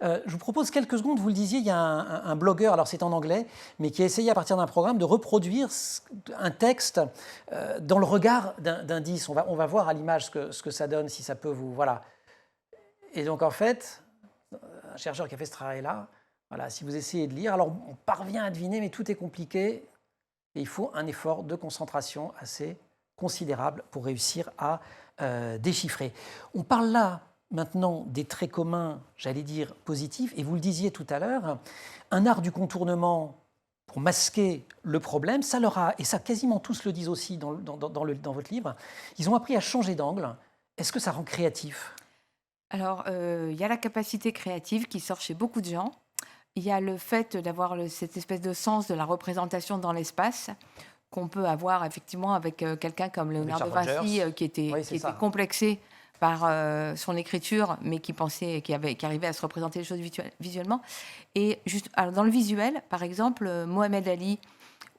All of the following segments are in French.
Je vous propose quelques secondes, vous le disiez, il y a un blogueur, alors c'est en anglais, mais qui a essayé à partir d'un programme de reproduire un texte dans le regard d'un 10. On va voir à l'image ce que ça donne, si ça peut vous... Voilà. Et donc en fait, un chercheur qui a fait ce travail-là, voilà, si vous essayez de lire, alors on parvient à deviner, mais tout est compliqué, et il faut un effort de concentration assez considérable pour réussir à déchiffrer. On parle là maintenant des traits communs, j'allais dire positifs, et vous le disiez tout à l'heure, un art du contournement pour masquer le problème, ça leur a, et ça quasiment tous le disent aussi dans votre livre, ils ont appris à changer d'angle. Est-ce que ça rend créatif ? Alors, il y a la capacité créative qui sort chez beaucoup de gens. Il y a le fait d'avoir cette espèce de sens de la représentation dans l'espace qu'on peut avoir effectivement avec quelqu'un comme Léonard de Vinci qui était complexé par son écriture, mais qui arrivait à se représenter les choses visuellement. Et juste, alors dans le visuel, par exemple, Mohamed Ali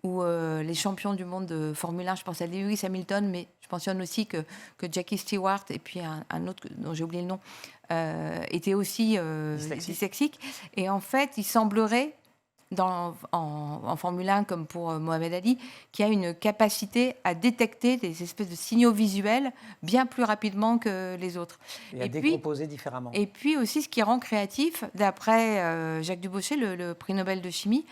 ou les champions du monde de Formule 1, je pense à Lewis Hamilton, mais je mentionne aussi que Jackie Stewart et puis un autre dont j'ai oublié le nom était aussi dyslexique. Et en fait, il semblerait, en Formule 1, comme pour Mohamed Ali, qu'il y a une capacité à détecter des espèces de signaux visuels bien plus rapidement que les autres. Et à décomposer différemment. Et puis aussi, ce qui rend créatif, d'après Jacques Dubochet, le prix Nobel de chimie,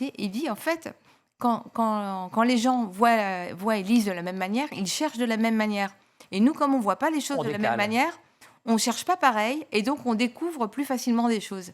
il dit en fait, quand les gens voient et lisent de la même manière, ils cherchent de la même manière. Et nous, comme on ne voit pas les choses de la même manière, on ne cherche pas pareil, et donc on découvre plus facilement des choses.